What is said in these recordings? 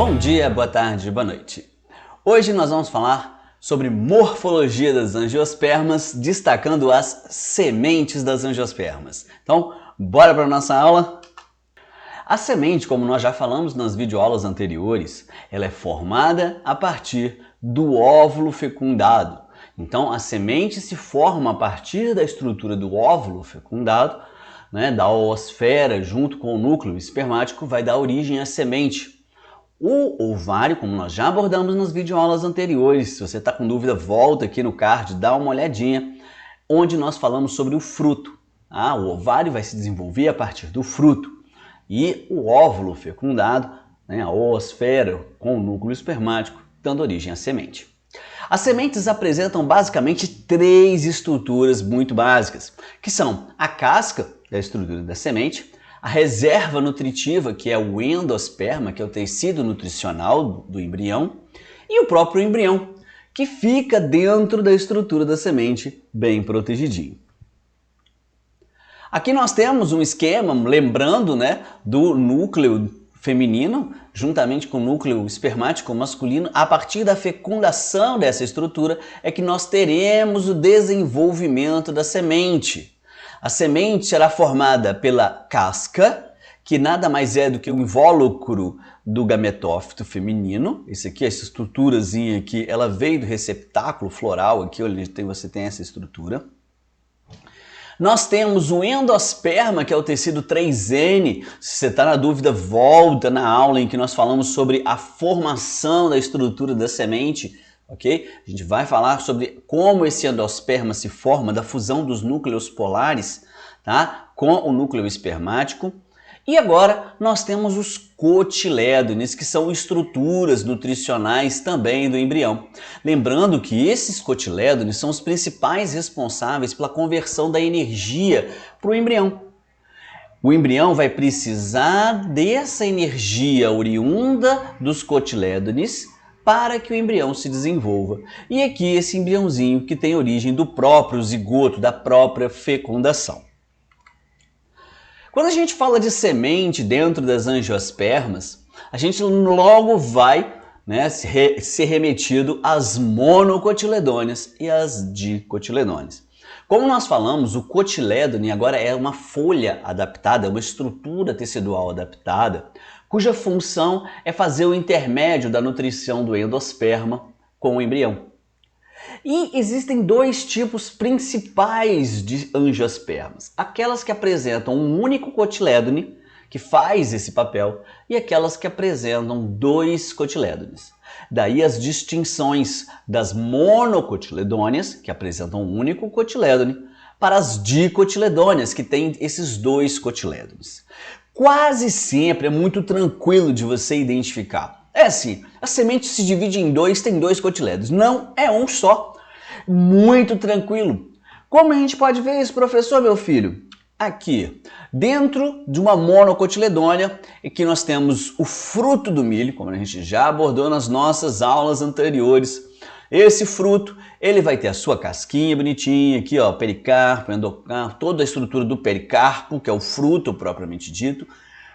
Bom dia, boa tarde, boa noite. Hoje nós vamos falar sobre morfologia das angiospermas, destacando as sementes das angiospermas. Então, bora para a nossa aula? A semente, como nós já falamos nas videoaulas anteriores, ela é formada a partir do óvulo fecundado. Então, a semente se forma a partir da estrutura do óvulo fecundado, da oosfera, junto com o núcleo espermático, vai dar origem à semente. O ovário, como nós já abordamos nas videoaulas anteriores, se você está com dúvida, volta aqui no card, dá uma olhadinha, onde nós falamos sobre o fruto. O ovário vai se desenvolver a partir do fruto. E o óvulo fecundado, a oosfera com o núcleo espermático, dando origem à semente. As sementes apresentam basicamente três estruturas muito básicas, que são a casca da estrutura da semente, a reserva nutritiva, que é o endosperma, que é o tecido nutricional do embrião, e o próprio embrião, que fica dentro da estrutura da semente, bem protegidinho. Aqui nós temos um esquema, lembrando do núcleo feminino, juntamente com o núcleo espermático masculino. A partir da fecundação dessa estrutura é que nós teremos o desenvolvimento da semente. A semente será formada pela casca, que nada mais é do que o invólucro do gametófito feminino. Essa estruturazinha aqui, ela veio do receptáculo floral, aqui onde você tem essa estrutura. Nós temos o endosperma, que é o tecido 3N. Se você está na dúvida, volta na aula em que nós falamos sobre a formação da estrutura da semente, ok? A gente vai falar sobre como esse endosperma se forma da fusão dos núcleos polares, tá? Com o núcleo espermático. E agora nós temos os cotilédones, que são estruturas nutricionais também do embrião. Lembrando que esses cotilédones são os principais responsáveis pela conversão da energia para o embrião. O embrião vai precisar dessa energia oriunda dos cotilédones para que o embrião se desenvolva. E aqui esse embriãozinho que tem origem do próprio zigoto, da própria fecundação. Quando a gente fala de semente dentro das angiospermas, a gente logo vai ser remetido às monocotiledôneas e às dicotiledôneas. Como nós falamos, o cotilédone agora é uma folha adaptada, é uma estrutura tecidual adaptada, cuja função é fazer o intermédio da nutrição do endosperma com o embrião. E existem dois tipos principais de angiospermas. Aquelas que apresentam um único cotilédone, que faz esse papel, e aquelas que apresentam dois cotilédones. Daí as distinções das monocotiledôneas, que apresentam um único cotilédone, para as dicotiledôneas, que têm esses dois cotilédones. Quase sempre é muito tranquilo de você identificar. É assim, a semente se divide em dois, tem dois cotilédones. Não é um só. Muito tranquilo. Como a gente pode ver isso, professor, meu filho? Aqui, dentro de uma monocotiledônea, é que nós temos o fruto do milho, como a gente já abordou nas nossas aulas anteriores. Esse fruto, ele vai ter a sua casquinha bonitinha aqui, ó, pericarpo, endocarpo, toda a estrutura do pericarpo, que é o fruto propriamente dito.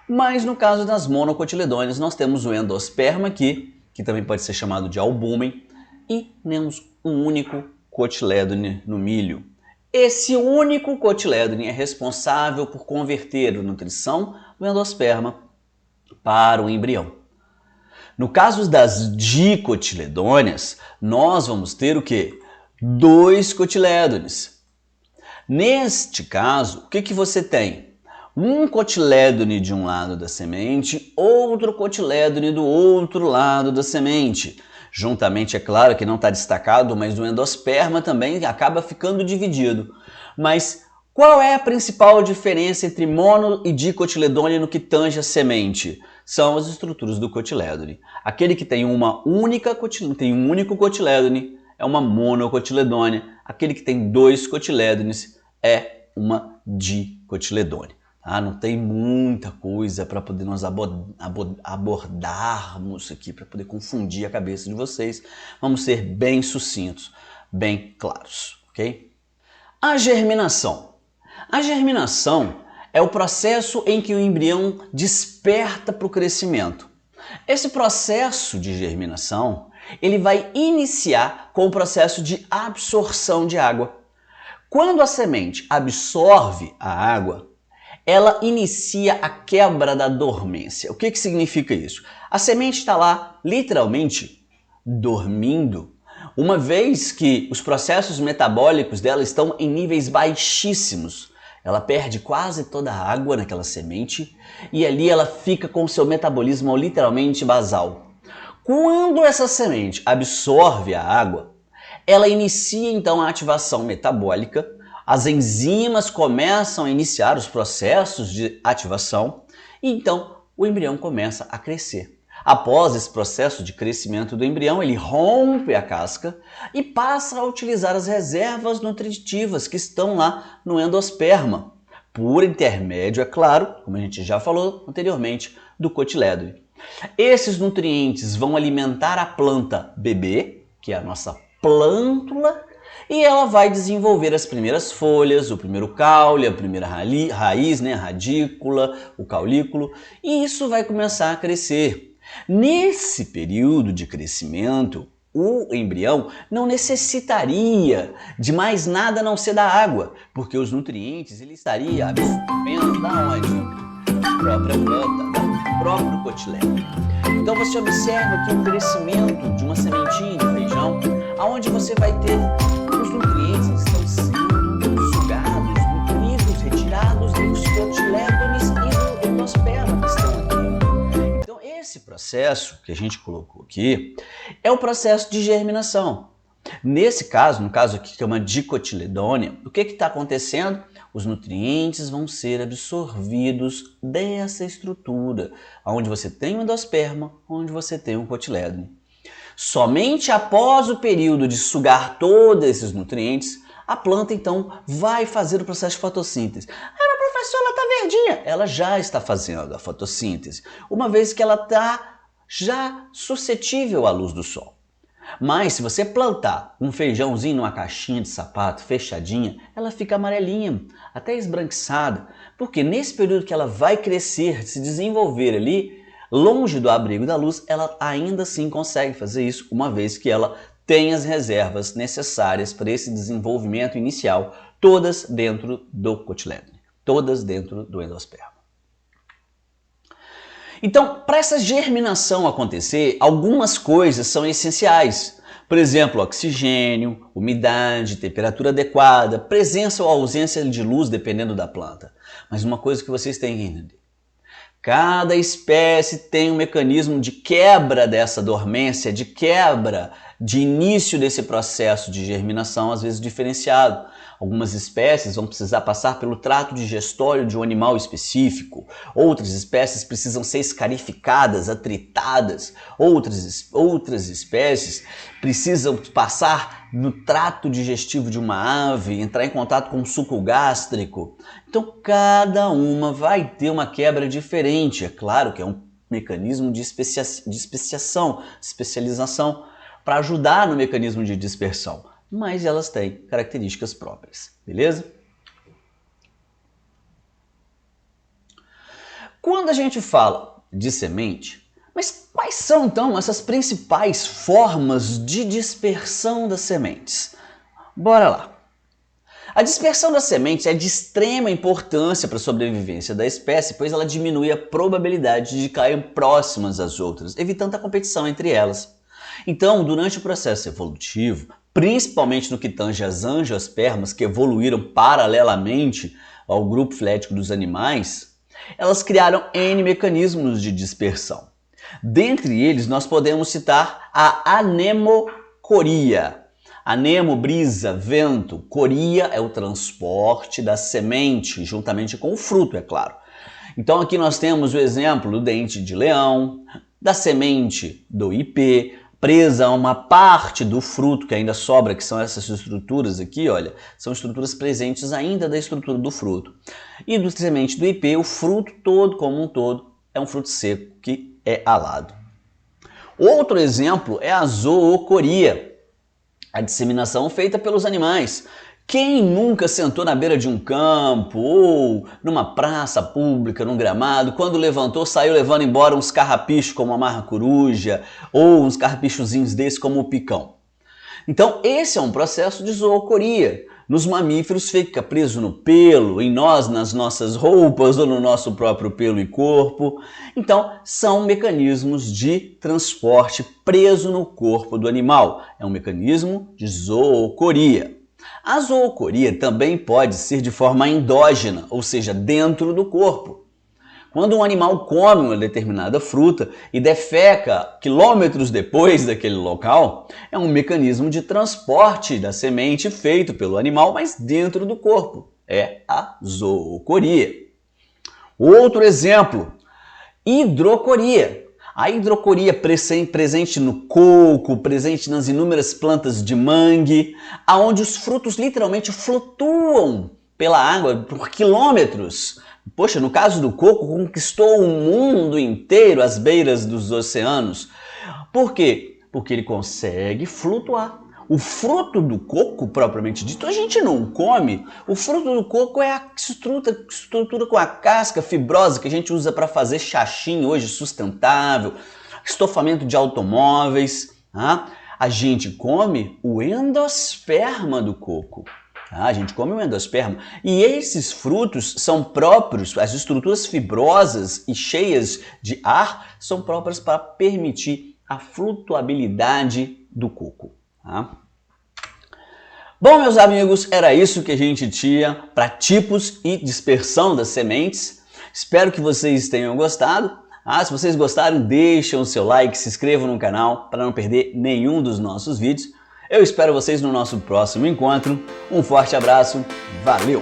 Mas no caso das monocotiledôneas, nós temos o endosperma aqui, que também pode ser chamado de albúmen, e temos um único cotilédone no milho. Esse único cotilédone é responsável por converter a nutrição do endosperma para o embrião. No caso das dicotiledôneas, nós vamos ter o quê? Dois cotilédones. Neste caso, o que você tem? Um cotilédone de um lado da semente, outro cotilédone do outro lado da semente. Juntamente, é claro que não está destacado, mas o endosperma também acaba ficando dividido. Mas qual é a principal diferença entre mono e dicotiledônea no que tange a semente? São as estruturas do cotilédone. Aquele que tem um único cotilédone é uma monocotiledônea. Aquele que tem dois cotilédones é uma dicotiledônea. Não tem muita coisa para poder nós abordarmos aqui, para poder confundir a cabeça de vocês. Vamos ser bem sucintos, bem claros, ok? A germinação. A germinação é o processo em que o embrião desperta para o crescimento. Esse processo de germinação, ele vai iniciar com o processo de absorção de água. Quando a semente absorve a água, ela inicia a quebra da dormência. O que significa isso? A semente está lá, literalmente, dormindo, uma vez que os processos metabólicos dela estão em níveis baixíssimos. Ela perde quase toda a água naquela semente e ali ela fica com o seu metabolismo literalmente basal. Quando essa semente absorve a água, ela inicia então a ativação metabólica, as enzimas começam a iniciar os processos de ativação e então o embrião começa a crescer. Após esse processo de crescimento do embrião, ele rompe a casca e passa a utilizar as reservas nutritivas que estão lá no endosperma, por intermédio, é claro, como a gente já falou anteriormente, do cotilédone. Esses nutrientes vão alimentar a planta bebê, que é a nossa plântula, e ela vai desenvolver as primeiras folhas, o primeiro caule, a primeira raiz, a radícula, o caulículo, e isso vai começar a crescer. Nesse período de crescimento, o embrião não necessitaria de mais nada a não ser da água, porque os nutrientes ele estaria absorvendo da onde? Da própria planta, do próprio cotilédone. Então você observa aqui o crescimento de uma sementinha de feijão, onde você vai ter os nutrientes que estão sendo sugados, nutridos, retirados dos cotilédones e do endosperma que estão aqui. Então esse processo que a gente colocou aqui é o processo de germinação. Nesse caso, no caso aqui que é uma dicotiledônia, o que está acontecendo? Os nutrientes vão ser absorvidos dessa estrutura, onde você tem o endosperma, onde você tem o cotilédone. Somente após o período de sugar todos esses nutrientes, a planta então vai fazer o processo de fotossíntese. Mas professor, ela está verdinha. Ela já está fazendo a fotossíntese, uma vez que ela está já suscetível à luz do sol. Mas se você plantar um feijãozinho numa caixinha de sapato fechadinha, ela fica amarelinha, até esbranquiçada, porque nesse período que ela vai crescer, se desenvolver ali, longe do abrigo da luz, ela ainda assim consegue fazer isso, uma vez que ela tem as reservas necessárias para esse desenvolvimento inicial, todas dentro do cotilédone, todas dentro do endosperma. Então, para essa germinação acontecer, algumas coisas são essenciais. Por exemplo, oxigênio, umidade, temperatura adequada, presença ou ausência de luz, dependendo da planta. Mas uma coisa que vocês têm que entender. Cada espécie tem um mecanismo de quebra dessa dormência, de quebra, de início desse processo de germinação, às vezes diferenciado. Algumas espécies vão precisar passar pelo trato digestório de um animal específico, outras espécies precisam ser escarificadas, atritadas, outras espécies precisam passar no trato digestivo de uma ave, entrar em contato com o suco gástrico. Então cada uma vai ter uma quebra diferente, é claro que é um mecanismo de especialização para ajudar no mecanismo de dispersão. Mas elas têm características próprias, beleza? Quando a gente fala de semente, mas quais são então essas principais formas de dispersão das sementes? Bora lá! A dispersão das sementes é de extrema importância para a sobrevivência da espécie, pois ela diminui a probabilidade de caírem próximas às outras, evitando a competição entre elas. Então, durante o processo evolutivo, principalmente no que tange as angiospermas, que evoluíram paralelamente ao grupo filético dos animais, elas criaram N mecanismos de dispersão. Dentre eles, nós podemos citar a anemocoria. Anemo, brisa, vento. Coria é o transporte da semente, juntamente com o fruto, é claro. Então aqui nós temos o exemplo do dente de leão, da semente do ipê, presa a uma parte do fruto que ainda sobra, que são essas estruturas aqui, olha, são estruturas presentes ainda da estrutura do fruto. E do semente do ipê, o fruto todo, como um todo, é um fruto seco que é alado. Outro exemplo é a zoocoria, a disseminação feita pelos animais, Quem nunca sentou na beira de um campo ou numa praça pública, num gramado, quando levantou, saiu levando embora uns carrapichos como a marra-coruja ou uns carrapichozinhos desses como o picão? Então, esse é um processo de zoocoria. Nos mamíferos fica preso no pelo, em nós, nas nossas roupas ou no nosso próprio pelo e corpo. Então, são mecanismos de transporte preso no corpo do animal. É um mecanismo de zoocoria. A zoocoria também pode ser de forma endógena, ou seja, dentro do corpo. Quando um animal come uma determinada fruta e defeca quilômetros depois daquele local, é um mecanismo de transporte da semente feito pelo animal, mas dentro do corpo. É a zoocoria. Outro exemplo, hidrocoria. A hidrocoria presente no coco, presente nas inúmeras plantas de mangue, aonde os frutos literalmente flutuam pela água por quilômetros. Poxa, no caso do coco, conquistou o mundo inteiro às beiras dos oceanos. Por quê? Porque ele consegue flutuar. O fruto do coco, propriamente dito, a gente não come. O fruto do coco é a estrutura com a casca fibrosa que a gente usa para fazer chachim hoje sustentável, estofamento de automóveis. Tá? A gente come o endosperma do coco. A gente come o endosperma e esses frutos são próprios, as estruturas fibrosas e cheias de ar são próprias para permitir a flutuabilidade do coco. Tá? Bom, meus amigos, era isso que a gente tinha para tipos e dispersão das sementes. Espero que vocês tenham gostado. Se vocês gostaram, deixem o seu like, se inscrevam no canal para não perder nenhum dos nossos vídeos. Eu espero vocês no nosso próximo encontro. Um forte abraço, valeu!